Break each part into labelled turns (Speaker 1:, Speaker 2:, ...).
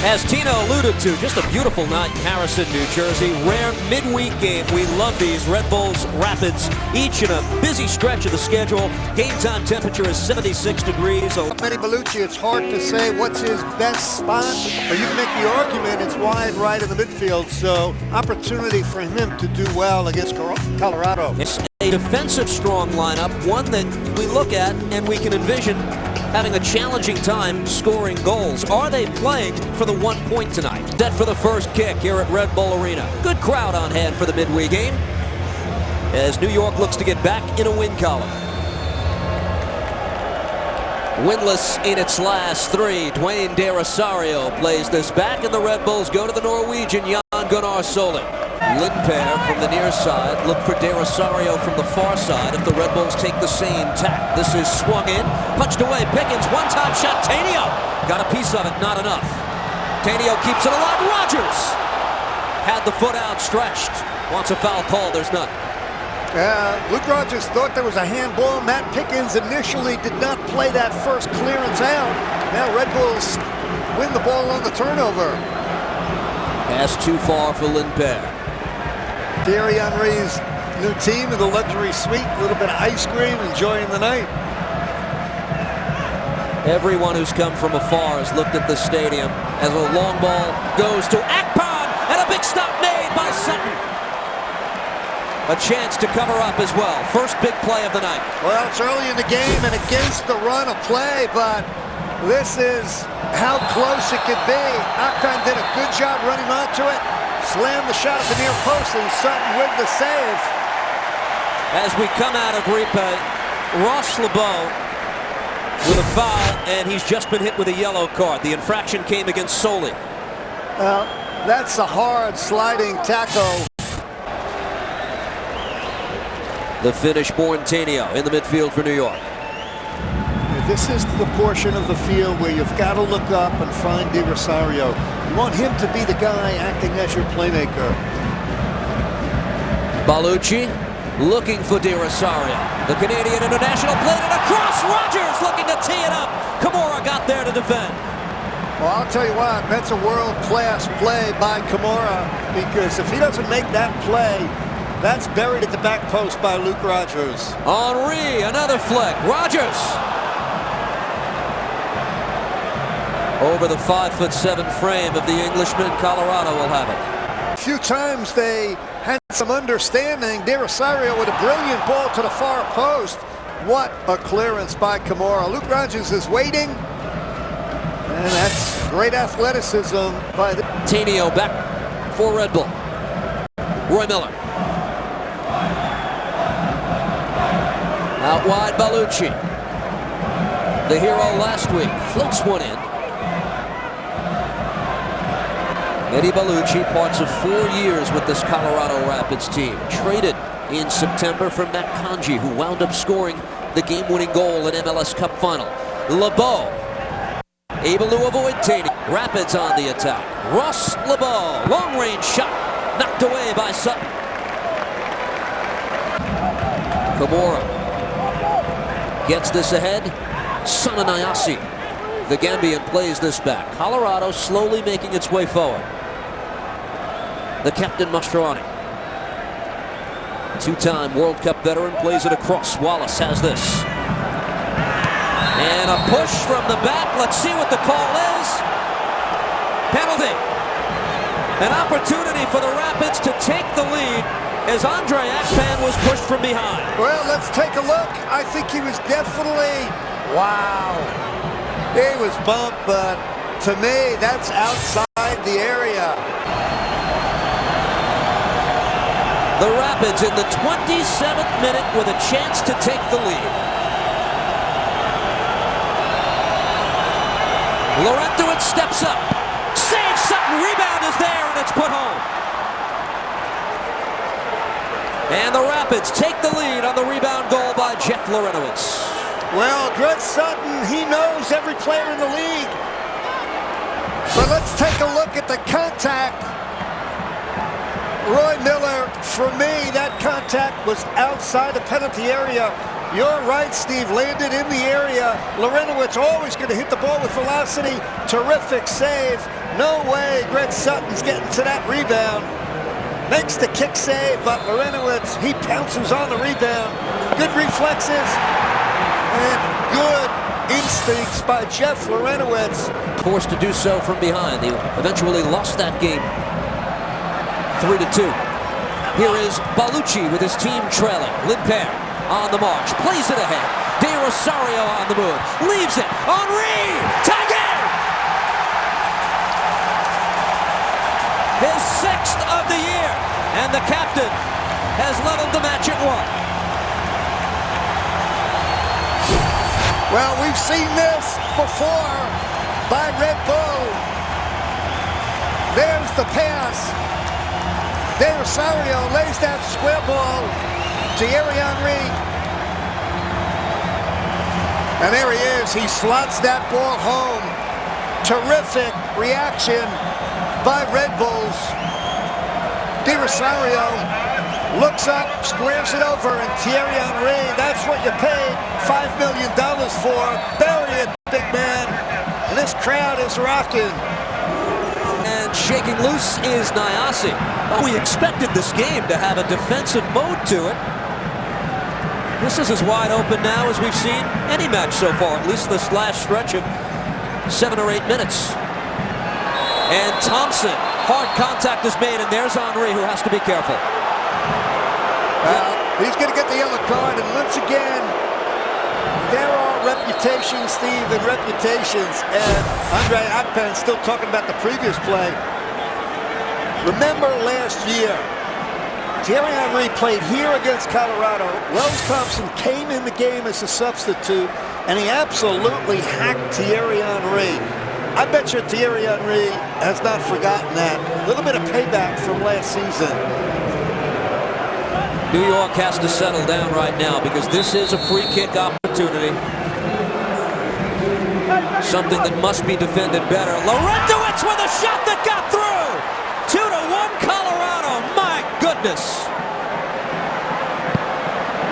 Speaker 1: As Tino alluded to, just a beautiful night in Harrison, New Jersey. Rare midweek game. We love these. Red Bulls Rapids, each in a busy stretch of the schedule. Game time temperature is 76 degrees. So
Speaker 2: Manny Bellucci, it's hard to say what's his best spot, but you can make the argument it's wide right in the midfield. So opportunity for him to do well against Colorado.
Speaker 1: It's a defensive strong lineup, one that we look at and we can envision having a challenging time scoring goals. Are they playing for the 1 point tonight? Set for the first kick here at Red Bull Arena. Good crowd on hand for the midweek game as New York looks to get back in a win column. Winless in its last three, Dwayne De Rosario plays this back, and the Red Bulls go to the Norwegian Jan Gunnar Solli. Lindpair from the near side, look for De Rosario from the far side if the Red Bulls take the same tack. This is swung in, punched away, Pickens, one-time shot, Tainio got a piece of it, not enough. Tainio keeps it alive, Rogers had the foot outstretched, wants a foul call, there's none.
Speaker 2: Luke Rogers thought there was a handball. Matt Pickens initially did not play that first clearance out. Now Red Bulls win the ball on the turnover.
Speaker 1: Pass too far for Lindpair.
Speaker 2: Thierry Henry's new team in the luxury suite, a little bit of ice cream, enjoying the night.
Speaker 1: Everyone who's come from afar has looked at the stadium as a long ball goes to Akpan, and a big stop made by Sutton. A chance to cover up as well. First big play of the night.
Speaker 2: Well, it's early in the game and against the run of play, but this is how close it could be. Akpan did a good job running onto it. Slammed the shot at the near post, and Sutton with the save.
Speaker 1: As we come out of replay, Ross LeBeau with a foul, and he's just been hit with a yellow card. The infraction came against Solli.
Speaker 2: Well, that's a hard sliding tackle.
Speaker 1: The Finnish-born Tainio in the midfield for New York.
Speaker 2: This is the portion of the field where you've got to look up and find De Rosario. You want him to be the guy acting as your playmaker.
Speaker 1: Bellucci looking for De Rosario. The Canadian international played it across. Rogers looking to tee it up. Kamara got there to defend.
Speaker 2: Well, I'll tell you what, that's a world-class play by Kamara, because if he doesn't make that play, that's buried at the back post by Luke Rogers.
Speaker 1: Henry, another flick. Rogers over the 5'7" frame of the Englishman. Colorado will have it.
Speaker 2: A few times they had some understanding. De Rosario with a brilliant ball to the far post. What a clearance by Kamara. Luke Rogers is waiting, and that's great athleticism by the
Speaker 1: Tainio back for Red Bull. Roy Miller. Out wide, Bellucci. The hero last week floats one in. Eddie Bellucci, parts of 4 years with this Colorado Rapids team. Traded in September from Matt Kanji, who wound up scoring the game-winning goal in MLS Cup final. LeBeau able to avoid Tainio. Rapids on the attack. Ross LeBeau, long-range shot, knocked away by Sutton. Kamara gets this ahead. Sananayasi, the Gambian, plays this back. Colorado slowly making its way forward. The captain, Mastroianni, two-time World Cup veteran, plays it across. Wallace has this. And a push from the back. Let's see what the call is. Penalty. An opportunity for the Rapids to take the lead as Andre Akpan was pushed from behind.
Speaker 2: Well, let's take a look. I think he was definitely, wow. He was bumped, but to me, that's outside the area.
Speaker 1: The Rapids in the 27th minute with a chance to take the lead. Laurentowicz steps up. Saves Sutton. Rebound is there, and it's put home. And the Rapids take the lead on the rebound goal by Jeff Laurentowicz.
Speaker 2: Well, Greg Sutton, he knows every player in the league. But let's take a look at the contact. Roy Miller, for me, that contact was outside the penalty area. You're right, Steve, landed in the area. Laurentowicz always going to hit the ball with velocity. Terrific save No way Greg Sutton's getting to that rebound. Makes the kick save, but Larentowicz, he pounces on the rebound. Good reflexes and good instincts by Jeff Larentowicz.
Speaker 1: Forced to do so from behind. They eventually lost that game 3-2. Here is Ballucci with his team trailing. Limpere on the march, plays it ahead. De Rosario on the move, leaves it. Henry, tag in! His 6th of the year, and the captain has leveled the match at 1.
Speaker 2: Well, we've seen this before by Red Bull. There's the pass. De Rosario lays that square ball to Thierry Henry. And there he is. He slots that ball home. Terrific reaction by Red Bulls. De Rosario looks up, squares it over, and Thierry Henry, that's what you paid $5 million for. Bury it, big man. And this crowd is rocking.
Speaker 1: And shaking loose is Nyasi. We expected this game to have a defensive mode to it. This is as wide open now as we've seen any match so far, at least this last stretch of 7 or 8 minutes. And Thompson, hard contact is made, and there's Henry, who has to be careful.
Speaker 2: Well, he's going to get the yellow card, and once again, there are reputations, Steve, and reputations. And Andre Akpen still talking about the previous play. Remember last year, Thierry Henry played here against Colorado. Wells Thompson came in the game as a substitute, and he absolutely hacked Thierry Henry. I bet you Thierry Henry has not forgotten that. A little bit of payback from last season.
Speaker 1: New York has to settle down right now because this is a free kick opportunity. Something that must be defended better. Larentowicz with a shot that got through. 2-1 Colorado. My goodness.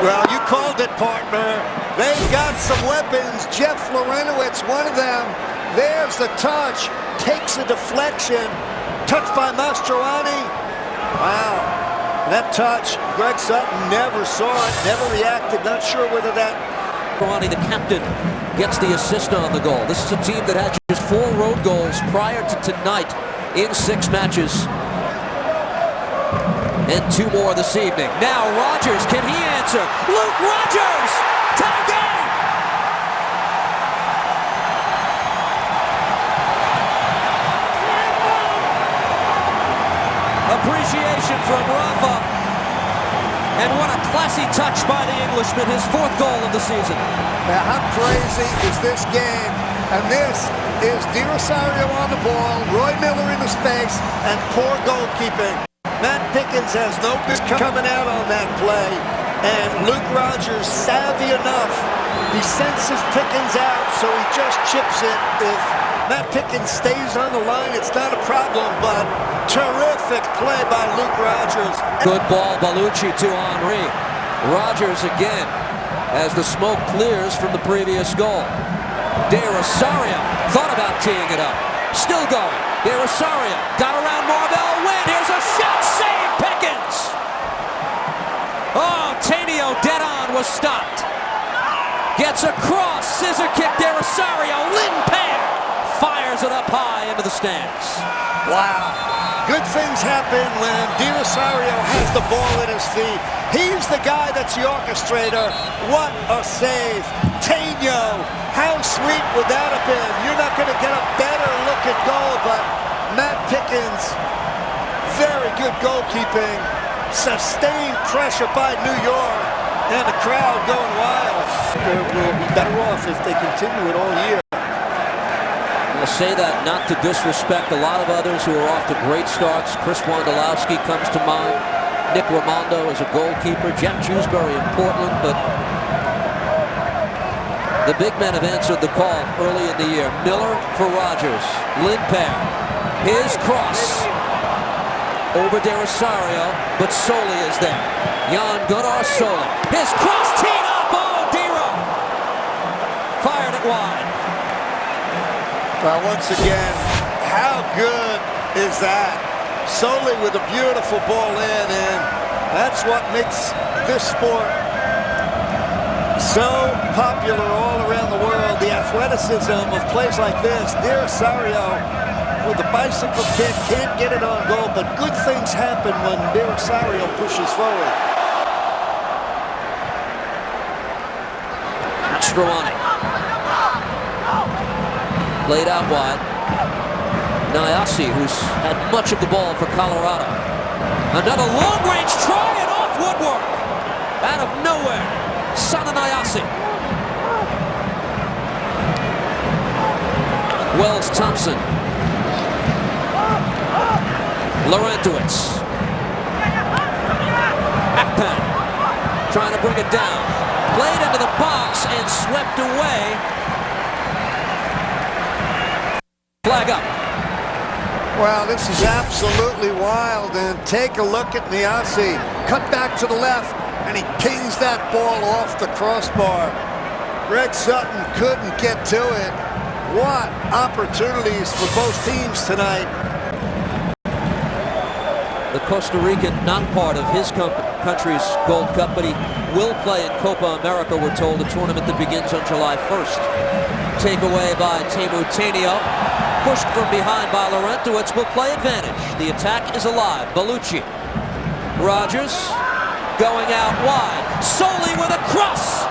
Speaker 2: Well, you called it, partner. They've got some weapons. Jeff Larentowicz, one of them. There's the touch. Takes a deflection. Touched by Mastroianni. Wow. That touch, Greg Sutton never saw it, never reacted. Not sure whether that...
Speaker 1: Ronnie, the captain, gets the assist on the goal. This is a team that had just 4 road goals prior to tonight in 6 matches. And 2 more this evening. Now Rogers, can he answer? Luke Rogers! Tie game! Appreciation from Rafa. And what a classy touch by the Englishman, his 4th goal of the season.
Speaker 2: Now, how crazy is this game? And this is De Rosario on the ball, Roy Miller in the space, and poor goalkeeping. Matt Pickens has no business coming out on that play. And Luke Rogers, savvy enough, he senses Pickens out, so he just chips it. If Matt Pickens stays on the line, it's not a problem, but terrific play by Luke Rogers.
Speaker 1: Good ball, Ballucci to Henry. Rogers again as the smoke clears from the previous goal. De Rosario thought about teeing it up. Still going. De Rosario got around Marvell. Win. Here's a shot. Save Pickens. Oh, Tanio dead on was stopped. Gets across. Scissor kick. De Rosario. Limpere fires it up high into the stands.
Speaker 2: Wow. Good things happen when De Rosario has the ball at his feet. He's the guy that's the orchestrator. What a save. Tanio, how sweet would that have been? You're not going to get a better look at goal, but Matt Pickens, very good goalkeeping. Sustained pressure by New York, and the crowd going wild. They will be better off if they continue it all year.
Speaker 1: I say that not to disrespect a lot of others who are off to great starts. Chris Wondolowski comes to mind. Nick Raimondo is a goalkeeper. Jack Jewsbury in Portland. But the big men have answered the call early in the year. Miller for Rogers. Limpere. His cross over De Rosario, but Soli is there. Jan Gunnar Soli. His cross teed up. Oh, Dero fired it wide.
Speaker 2: Well, once again, how good is that? Solely with a beautiful ball in, and that's what makes this sport so popular all around the world. The athleticism of plays like this. De Rosario with the bicycle kick can't get it on goal, but good things happen when De Rosario pushes forward.
Speaker 1: Strowani. Laid out wide. Nyasi, who's had much of the ball for Colorado. Another long-range try and off woodwork. Out of nowhere, Sana Nyasi. Wells Thompson. Laurentowicz. Akpan trying to bring it down. Played into the box and swept away. Flag up.
Speaker 2: Well, this is absolutely wild, and take a look at Nyasi. Cut back to the left, and he pings that ball off the crossbar. Greg Sutton couldn't get to it. What opportunities for both teams tonight.
Speaker 1: The Costa Rican not part of his country's Gold Cup, but he will play in Copa America, we're told, a tournament that begins on July 1st. Takeaway by Teemu Tainio. Pushed from behind by Laurentowicz, will play advantage. The attack is alive. Bellucci. Rogers going out wide. Solely with a cross.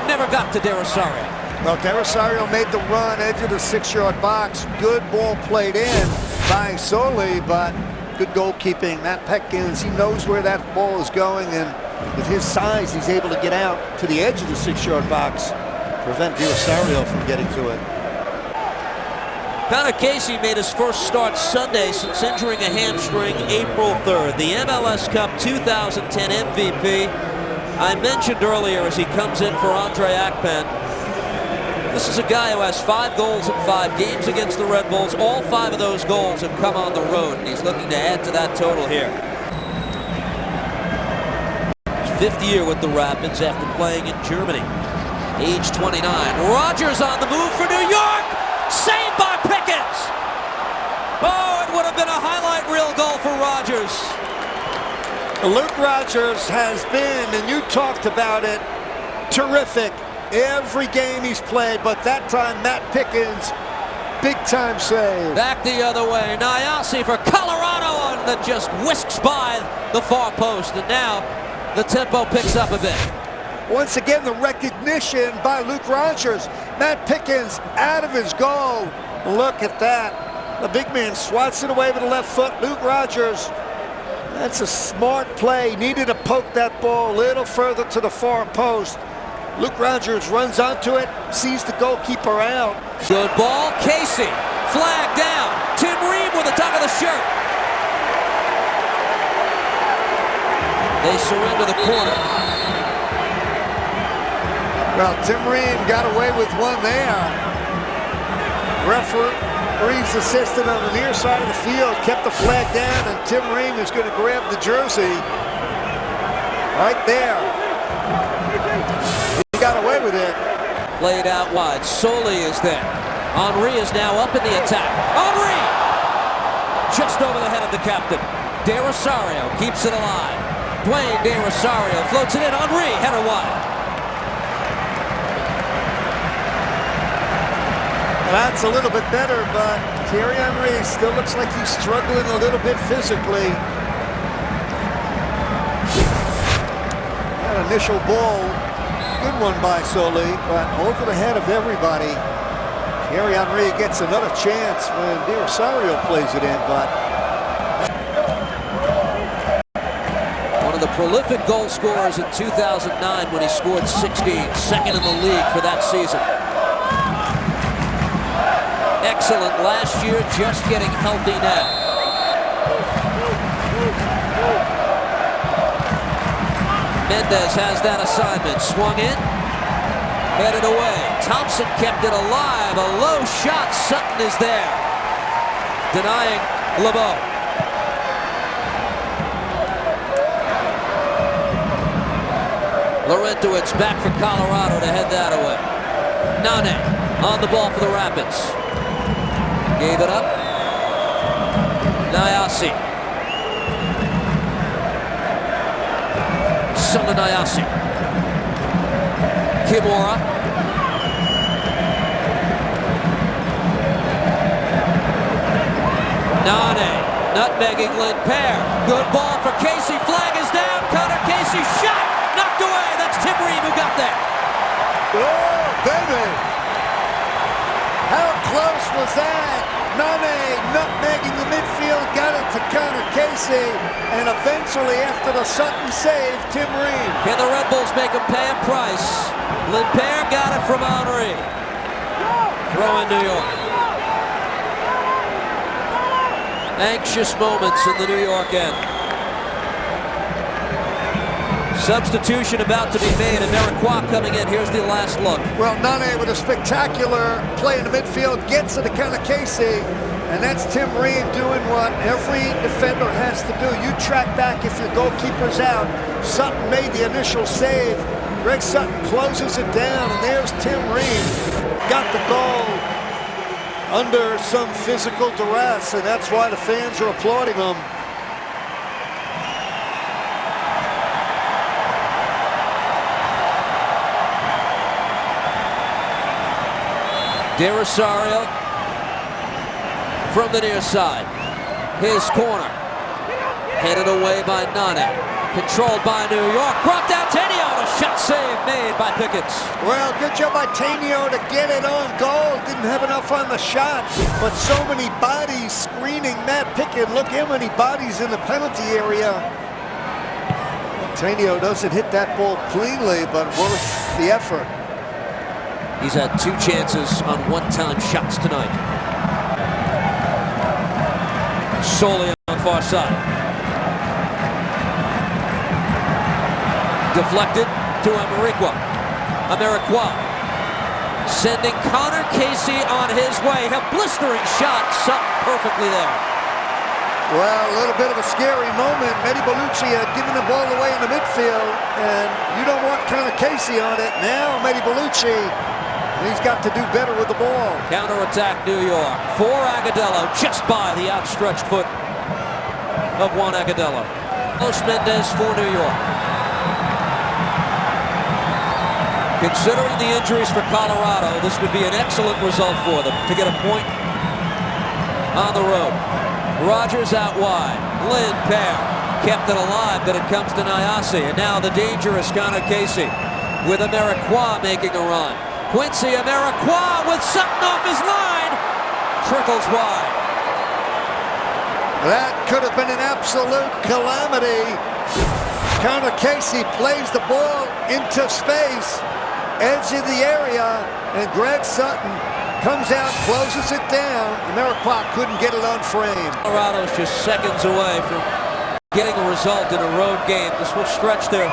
Speaker 1: Never got to De Rosario.
Speaker 2: Well, De Rosario made the run, edge of the 6-yard box. Good ball played in by Solely, but good goalkeeping. Matt Petkins, he knows where that ball is going, and with his size, he's able to get out to the edge of the 6-yard box, prevent De Rosario from getting to it.
Speaker 1: Connor Casey made his first start Sunday since injuring a hamstring April 3rd. The MLS Cup 2010 MVP. I mentioned earlier as he comes in for Andre Akpan. This is a guy who has 5 goals in 5 games against the Red Bulls. All 5 of those goals have come on the road, and he's looking to add to that total here. His 5th year with the Rapids after playing in Germany. Age 29. Rogers on the move for New York. Saved by Pickens. Oh, it would have been a highlight reel goal for Rogers.
Speaker 2: Luke Rogers has been, and you talked about it, terrific every game he's played, but that time Matt Pickens, big time save.
Speaker 1: Back the other way. Nyasi for Colorado, and that just whisks by the far post, and now the tempo picks up a bit.
Speaker 2: Once again, the recognition by Luke Rogers. Matt Pickens out of his goal. Look at that. The big man swats it away with the left foot. Luke Rogers, that's a smart play. Needed to poke that ball a little further to the far post. Luke Rogers runs onto it, sees the goalkeeper out.
Speaker 1: Good ball. Casey. Flag down. Tim Ream with the top of the shirt. They surrender the corner.
Speaker 2: Well, Tim Ream got away with one there. Referee's assistant on the near side of the field kept the flag down, and Tim Ream is going to grab the jersey right there. He got away with it.
Speaker 1: Played out wide. Solely is there. Henry is now up in the attack. Henry! Just over the head of the captain. De Rosario keeps it alive. Dwayne De Rosario floats it in. Henry, header wide.
Speaker 2: That's a little bit better, but Thierry Henry still looks like he's struggling a little bit physically. That initial ball, good one by Solely, but over the head of everybody. Thierry Henry gets another chance when De Rosario plays it in, but
Speaker 1: one of the prolific goal scorers in 2009 when he scored 16, second in the league for that season. Excellent last year, just getting healthy now. Mendez has that assignment. Swung in, headed away. Thompson kept it alive. A low shot. Sutton is there, denying LeBeau. Laurentowicz back for Colorado to head that away. Nane on the ball for the Rapids. Gave it up. Nayase. Nayase. Kimura. Nane nutmegging Lindpair. Good ball for Casey. Flag is down. Connor Casey shot. Knocked away. That's Tim Reed who got that.
Speaker 2: Oh, baby. How close was that? Nane nutmegging the midfield, got it to Connor Casey, and eventually after the Sutton save, Tim Reed.
Speaker 1: Can the Red Bulls make him pay a price? Lindpair got it from Henry. Throw in New York. Anxious moments in the New York end. Substitution about to be made, and Ameriquois coming in. Here's the last look.
Speaker 2: Well, Nane with a spectacular play in the midfield gets it to Connor Casey, and that's Tim Reed doing what every defender has to do. You track back if your goalkeeper's out. Sutton made the initial save. Greg Sutton closes it down, and there's Tim Reed. Got the goal under some physical duress, and that's why the fans are applauding him.
Speaker 1: De Rosario from the near side. His corner. Headed away by Nane. Controlled by New York. Brought down Tenio. A shot save made by Pickens.
Speaker 2: Well, good job by Tenio to get it on goal. Didn't have enough on the shot, but so many bodies screening Matt Pickens. Look how many bodies in the penalty area. Tenio doesn't hit that ball cleanly, but worth the effort.
Speaker 1: He's had 2 chances on one-time shots tonight. Solely on far side. Deflected to Ameriquois. Sending Connor Casey on his way. A blistering shot. Sutton perfectly there.
Speaker 2: Well, a little bit of a scary moment. Mehdi Bellucci had given the ball away in the midfield, and you don't want Connor Casey on it. Now Mehdi Bellucci, he's got to do better with the ball.
Speaker 1: Counter-attack New York. For Agudelo, just by the outstretched foot of Juan Agudelo. Los Mendez for New York. Considering the injuries for Colorado, this would be an excellent result for them to get a point on the road. Rogers out wide. Lindpair kept it alive, but it comes to Nayase. And now the dangerous Connor Casey with Ameriquois making a run. Quincy Ameriquois with Sutton off his line. Trickles wide.
Speaker 2: That could have been an absolute calamity. Connor Casey plays the ball into space, edge of the area, and Greg Sutton comes out, closes it down. Ameriquois couldn't get it on frame.
Speaker 1: Colorado's just seconds away from getting a result in a road game. This will stretch their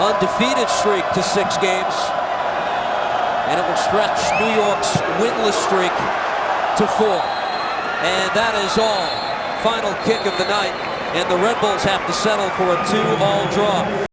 Speaker 1: undefeated streak to 6 games. And it will stretch New York's winless streak to 4. And that is all. Final kick of the night. And the Red Bulls have to settle for a 2-all draw.